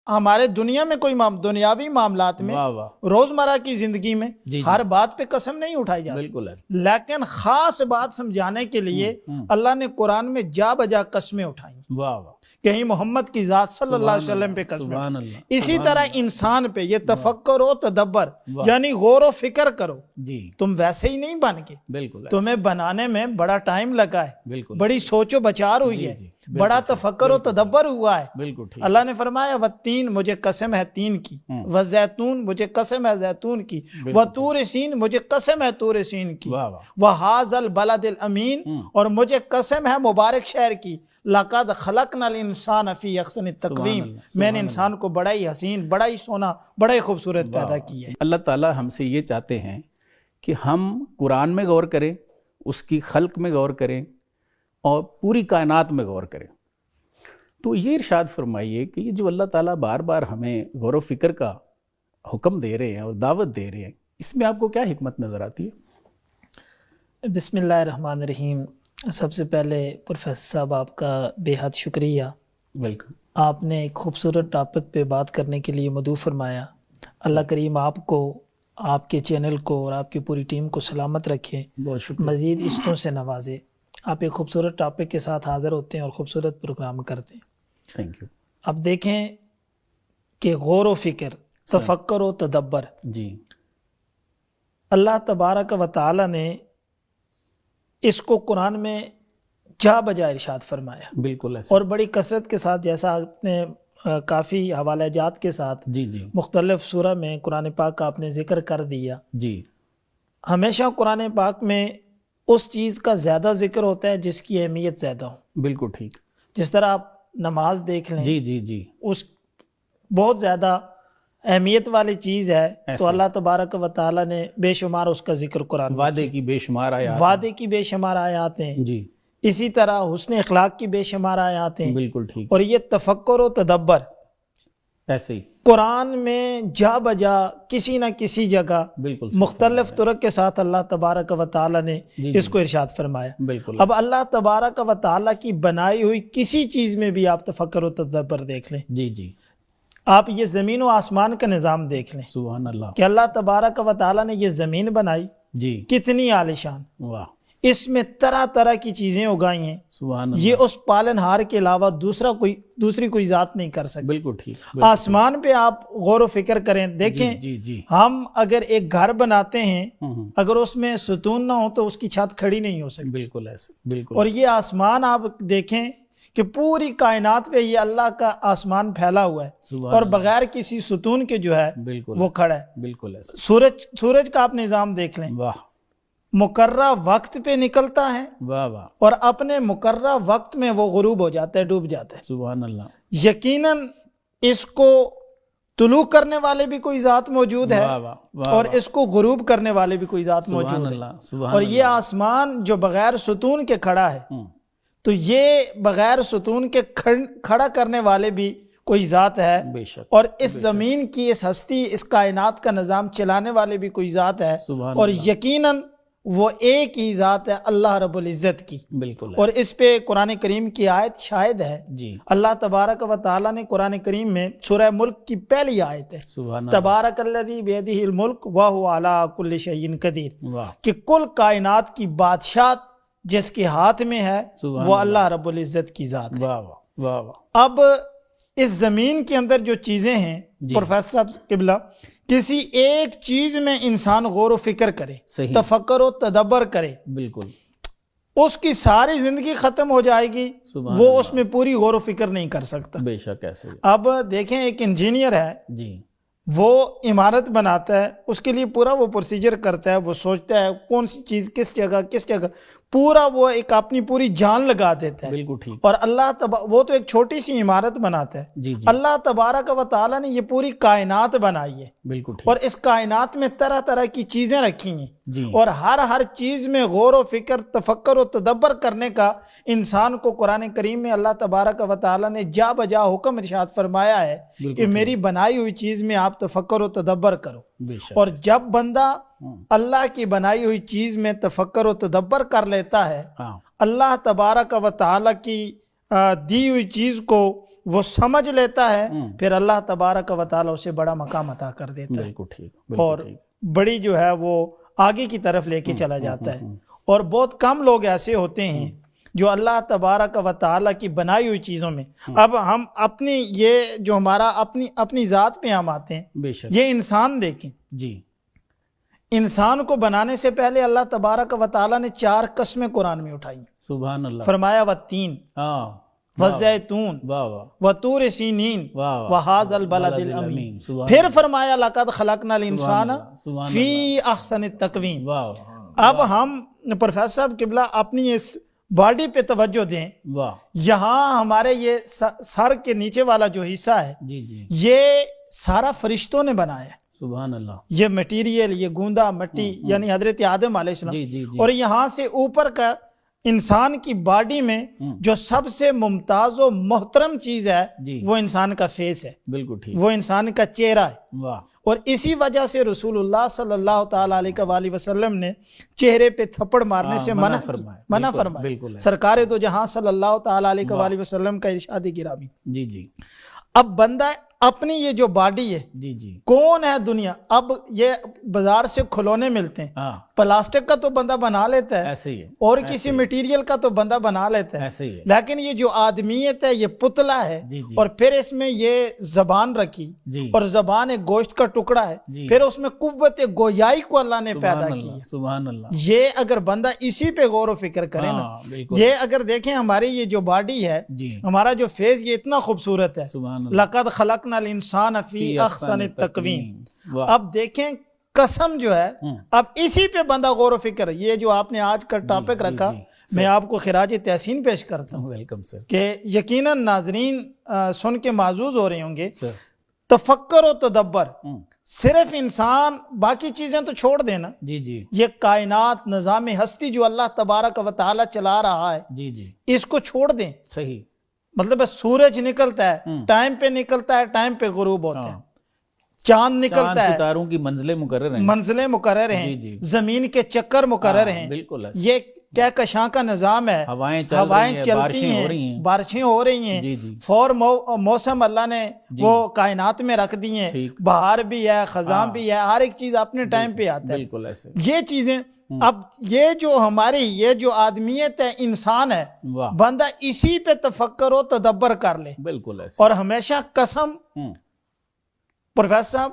ہمارے دنیا میں کوئی دنیاوی معاملات میں روزمرہ کی زندگی میں ہر بات پہ قسم نہیں اٹھائی جاتی، بالکل، لیکن خاص بات سمجھانے کے لیے اللہ نے قرآن میں جا بجا قسمیں اٹھائیں، کہیں محمد کی ذات صلی اللہ علیہ وسلم پہ قسمیں، اسی طرح انسان پہ یہ تفکر و تدبر یعنی غور و فکر کرو، تم ویسے ہی نہیں بن کے، تمہیں بنانے میں بڑا ٹائم لگا ہے، بڑی سوچ و بچار ہوئی ہے، بڑا تفکر و تدبر ہوا ہے۔ اللہ نے فرمایا والتین، مجھے قسم ہے تین کی، والزیتون، مجھے قسم ہے زیتون کی، وطور سین، مجھے قسم ہے طور سین کی، وہذا البلد الامین، اور مجھے قسم ہے مبارک شہر کی، لقد خلقنا الانسان فی احسن تقویم، میں نے انسان کو بڑا ہی حسین، بڑا ہی سونا، بڑا ہی خوبصورت پیدا کیا ہے۔ اللہ تعالیٰ ہم سے یہ چاہتے ہیں کہ ہم قرآن میں غور کریں، اس کی خلق میں غور کریں اور پوری کائنات میں غور کریں۔ تو یہ ارشاد فرمائیے کہ یہ جو اللہ تعالیٰ بار بار ہمیں غور و فکر کا حکم دے رہے ہیں اور دعوت دے رہے ہیں، اس میں آپ کو کیا حکمت نظر آتی ہے؟ بسم اللہ الرحمن الرحیم۔ سب سے پہلے پروفیسر صاحب آپ کا بے حد شکریہ، ویلکم۔ آپ نے ایک خوبصورت ٹاپک پہ بات کرنے کے لیے مدعو فرمایا۔ اللہ کریم آپ کو، آپ کے چینل کو اور آپ کی پوری ٹیم کو سلامت رکھے، بہت شکریہ، مزید عزتوں سے نوازے۔ آپ ایک خوبصورت ٹاپک کے ساتھ حاضر ہوتے ہیں اور خوبصورت پروگرام کرتے ہیں۔ Thank you. اب دیکھیں کہ غور و فکر، تفکر و تدبر، جی، اللہ تبارک و تعالی نے اس کو قرآن میں جا بجا ارشاد فرمایا، بالکل ایسا، اور بڑی کثرت کے ساتھ، جیسا آپ نے کافی حوالہ جات کے ساتھ جی جی مختلف سورہ میں قرآن پاک کا آپ نے ذکر کر دیا۔ جی، ہمیشہ قرآن پاک میں اس چیز کا زیادہ ذکر ہوتا ہے جس کی اہمیت زیادہ ہو۔ بالکل ٹھیک، جس طرح آپ نماز دیکھ لیں، جی جی جی، اس بہت زیادہ اہمیت والی چیز ہے، تو اللہ تبارک و تعالی نے بے شمار اس کا ذکر قرآن میں وعدے کی بے شمار آیات، وعدے کی بے شمار آیات ہیں، جی، اسی طرح حسن اخلاق کی بے شمار آیات ہیں، بالکل ٹھیک، اور یہ تفکر و تدبر ایسے ہی، قرآن میں جا بجا کسی نہ کسی جگہ بالکل مختلف طرق کے ساتھ اللہ تبارک و تعالی نے اس کو ارشاد فرمایا۔ بالکل، اب اللہ تبارک و تعالی کی بنائی ہوئی کسی چیز میں بھی آپ تفکر و تدبر دیکھ لیں، جی جی، آپ یہ زمین و آسمان کا نظام دیکھ لیں سبحان اللہ، کہ اللہ تبارک و تعالی نے یہ زمین بنائی، جی، کتنی عالیشان، واہ، اس میں طرح طرح کی چیزیں اگائی ہیں، سبحان اللہ، یہ اس پالن ہار کے علاوہ دوسری کوئی ذات نہیں کر سکتی۔ بالکل ٹھیک، آسمان پہ آپ غور و فکر کریں، دیکھیں جی جی، ہم اگر ایک گھر بناتے ہیں، ہوں، اگر اس میں ستون نہ ہو تو اس کی چھت کھڑی نہیں ہو سکتی، بالکل ایسے، بالکل، اور یہ آسمان آپ دیکھیں کہ پوری کائنات پہ یہ اللہ کا آسمان پھیلا ہوا ہے، سبحان اور اللہ، بغیر کسی ستون کے جو ہے بالکل وہ کھڑا ہے۔ بالکل ایسے، سورج کا آپ نظام دیکھ لیں، واہ مقررہ وقت پہ نکلتا ہے واہ واہ، اور اپنے مقررہ وقت میں وہ غروب ہو جاتا ہے، ڈوب جاتا ہے۔ سبحان اللہ، یقیناً اس کو طلوع کرنے والے بھی کوئی ذات موجود ہے، واہ واہ واہ، اور اس کو غروب کرنے والے بھی کوئی ذات سبحان موجود ہے، اللہ، سبحان اور اللہ، یہ آسمان جو بغیر ستون کے کھڑا ہے، تو یہ بغیر ستون کے کھڑا کرنے والے بھی کوئی ذات ہے، بے شک، اور اس زمین کی، اس ہستی، اس کائنات کا نظام چلانے والے بھی کوئی ذات ہے، سبحان اور اللہ، یقیناً وہ ایک ہی ذات ہے، اللہ رب العزت کی۔ بالکل اور اس پہ قرآن کریم کی آیت شاہد ہے، جی، اللہ تبارک و تعالی نے قرآن کریم میں سورہ ملک کی پہلی آیت ہے، سبحان اللہ، تبارک الذی بیدہ الملک وہو علی کل شیء قدیر، واہ، کہ کل کائنات کی بادشاہت جس کے ہاتھ میں ہے سبحان وہ اللہ رب العزت کی ذات ہے۔ واہ واہ واہ واہ، اب اس زمین کے اندر جو چیزیں ہیں، پروفیسر صاحب قبلہ، کسی ایک چیز میں انسان غور و فکر کرے، صحیح، تفکر و تدبر کرے، بالکل، اس کی ساری زندگی ختم ہو جائے گی، سبحان وہ اللہ، اس میں پوری غور و فکر نہیں کر سکتا۔ بے شک ایسے ہی، اب دیکھیں ایک انجینئر ہے، جی، وہ عمارت بناتا ہے، اس کے لیے پورا وہ پروسیجر کرتا ہے، وہ سوچتا ہے کون سی چیز کس جگہ پورا وہ ایک اپنی پوری جان لگا دیتا ہے، بالکل ٹھیک، اور وہ تو ایک چھوٹی سی عمارت بناتا ہے، جی جی، اللہ تبارک و تعالی نے یہ پوری کائنات بنائی ہے، بالکل ٹھیک، اور اس کائنات میں طرح طرح کی چیزیں رکھی ہیں، جی، اور ہر چیز میں غور و فکر، تفکر و تدبر کرنے کا انسان کو قرآن کریم میں اللہ تبارک و تعالی نے جا بجا حکم ارشاد فرمایا ہے کہ میری بنائی ہوئی چیز میں آپ تفکر و تدبر کرو۔ بے شک، اور جب بندہ اللہ کی بنائی ہوئی چیز میں تفکر و تدبر کر لیتا ہے، ہاں، اللہ تبارک و تعالی کی دی ہوئی چیز کو وہ سمجھ لیتا ہے پھر اللہ تبارک و تعالی اسے بڑا مقام عطا کر دیتا ہے بالکل ٹھیک، اور بڑی جو ہے وہ آگے کی طرف لے کے چلا جاتا ہے۔ اور بہت کم لوگ ایسے ہوتے ہیں جو اللہ تبارک و تعالی کی بنائی ہوئی چیزوں میں، اب ہم اپنی یہ جو ہمارا اپنی ذات پہ ہم آتے ہیں، بے شک یہ انسان دیکھیں، جی انسان کو بنانے سے پہلے اللہ تبارک و تعالی نے 4 قسمیں قرآن میں اٹھائی، سبحان اللہ، فرمایا والتین ہاں والزیتون واہ واہ وطور سینین واہ واہ، وہذا البلد الامین، پھر فرمایا لقد خلقنا الانسان فی احسن التقویم۔ واہ اب ہم پروفیسر صاحب قبلہ اپنی اس باڈی پہ توجہ دیں، واہ، یہاں ہمارے یہ سر کے نیچے والا جو حصہ ہے جی جی یہ سارا فرشتوں نے بنایا ہے، سبحان اللہ، یہ مٹیریل، یہ گوندا مٹی یعنی حضرت آدم علیہ السلام، جی جی جی، اور یہاں سے اوپر کا انسان کی باڈی میں جو سب سے ممتاز و محترم چیز ہے جی وہ انسان کا فیس ہے، بالکل ٹھیک، وہ انسان کا چہرہ ہے، واہ اور اسی وجہ سے رسول اللہ صلی اللہ تعالیٰ علیہ وآلہ وسلم نے چہرے پہ تھپڑ مارنے سے منع فرمایا، بالکل، سرکار دو جہاں صلی اللہ تعالیٰ علیہ وآلہ وسلم کا ارشاد گرامی۔ جی جی اب بندہ اپنی یہ جو باڈی ہے، جی جی، کون ہے دنیا، اب یہ بازار سے کھلونے ملتے ہیں، ہاں پلاسٹک کا تو بندہ بنا لیتا ہے ایسے ہی ہے، اور کسی مٹیریل کا تو بندہ بنا لیتا ہے، ایسے ہی ہے، لیکن یہ جو آدمیت ہے یہ پتلا ہے، جی جی، اور پھر اس میں یہ زبان رکھی، جی اور زبان ایک گوشت کا ٹکڑا ہے، جی، پھر اس میں قوت گویائی کو اللہ نے پیدا سبحان کی اللہ، ہے۔ سبحان اللہ، یہ اگر بندہ اسی پہ غور و فکر کرے نا، ہاں بالکل، یہ اگر دیکھیں ہماری یہ جو باڈی ہے، جی ہمارا جو فیس یہ اتنا خوبصورت ہے، سبحان اللہ، لقد خلقنا الانسان فی احسن تقویم۔ واہ، اب دیکھیں قسم جو ہے، اب اسی پہ بندہ غور و فکر، یہ جو آپ نے آج کا ٹاپک رکھا، میں آپ کو خراج تحسین پیش کرتا ہوں ویلکم سر، کہ یقیناً ناظرین سن کے معزوز ہو رہے ہوں گے۔ سر تفکر و تدبر، صرف انسان، باقی چیزیں تو چھوڑ دینا، جی جی یہ کائنات نظام ہستی جو اللہ تبارک و تعالی چلا رہا ہے جی جی، اس کو چھوڑ دیں، صحیح، مطلب سورج نکلتا ہے ٹائم پہ نکلتا ہے، ٹائم پہ غروب ہوتا ہے، چاند نکلتا ہے، ستاروں کی منزلیں مقرر ہیں، منزلیں مقرر جی ہیں، جی، زمین کے چکر مقرر ہیں، بالکل، یہ کہکشاں کا نظام ہے، ہوائیں چل رہی ہیں، چلتی بارشیں ہو رہی ہیں، بارشیں ہو رہی ہیں، جی جی، فور موسم اللہ نے وہ کائنات میں رکھ دی ہیں، ٹھیک، بہار بھی ہے، خزاں بھی ہے، ہر ایک چیز اپنے ٹائم پہ آتا ہے، بالکل ایسے، یہ چیزیں۔ اب یہ جو ہماری یہ جو آدمیت ہے، انسان ہے، واہ، بندہ اسی پہ تفکر و تدبر کر لے، بالکل ایسے، اور ہمیشہ قسم، پروفیسر صاحب،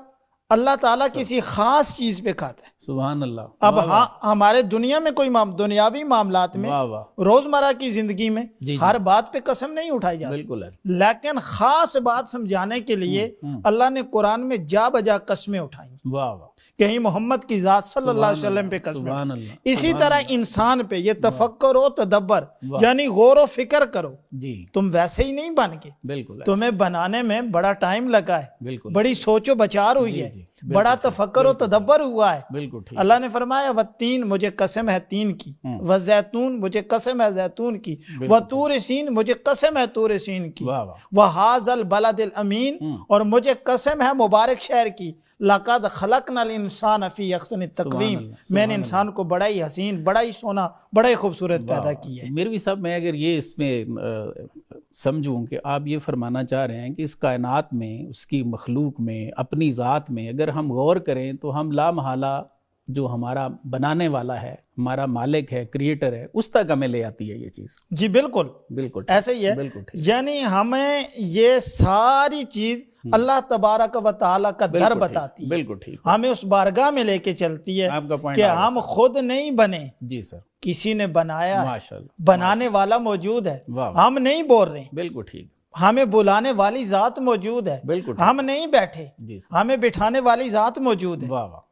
اللہ تعالیٰ کسی خاص چیز پہ کھاتا ہے۔ سبحان اللہ، اب ہاں ہمارے دنیا میں کوئی دنیاوی معاملات میں، واہ واہ، روزمرہ کی زندگی میں جی ہر بات پہ قسم نہیں اٹھائی جاتی، بالکل ہے، لیکن خاص بات سمجھانے کے لیے اللہ نے قرآن میں جا بجا قسمیں اٹھائی، واہ واہ، کہیں محمد کی ذات صلی اللہ علیہ وسلم پہ قسمیں، سبحان اللہ، اسی طرح انسان پہ یہ تفکر و تدبر، یعنی غور و فکر کرو، جی تم ویسے ہی نہیں بن کے، بالکل، تمہیں بنانے میں بڑا ٹائم لگا ہے، بالکل، بڑی سوچ و بچار ہوئی ہے، بڑا تفکر و تدبر ہوا ہے۔ بالکل ٹھیک، اللہ نے فرمایا والتین، مجھے قسم ہے تین کی، والزیتون، مجھے قسم ہے زیتون کی، وطور سین، مجھے قسم ہے طور سین کی، واہ واہ، وہذا البلد الامین، اور مجھے قسم ہے مبارک شہر کی، لقد خلقنا الانسان فی احسن تقویم، میں نے انسان کو بڑا ہی حسین، بڑا ہی سونا، بڑا ہی خوبصورت پیدا کیا ہے۔ میروی صاحب، میں اگر یہ اس میں سمجھوں کہ آپ یہ فرمانا چاہ رہے ہیں کہ اس کائنات میں، اس کی مخلوق میں، اپنی ذات میں اگر ہم غور کریں تو ہم لا محالہ جو ہمارا بنانے والا ہے، ہمارا مالک ہے، کریٹر ہے، اس تک ہمیں لے آتی ہے یہ چیز۔ جی بالکل بالکل ایسے ہی ہے، بالکل ٹھیک، یعنی ہمیں یہ ساری چیز اللہ تبارک و تعالیٰ کا در بتاتی ہے، بالکل ٹھیک، ہمیں اس بارگاہ میں لے کے چلتی ہے آپ کا پوائنٹ کہ ہم خود نہیں بنے، جی سر، کسی نے بنایا ہے، ماشاءاللہ، بنانے والا موجود ہے، واہ، ہم نہیں بول رہے، بالکل ٹھیک، ہمیں بلانے والی ذات موجود ہے، بالکل، ہم نہیں بیٹھے، جی سر، ہمیں بٹھانے والی ذات موجود ہے، واہ واہ،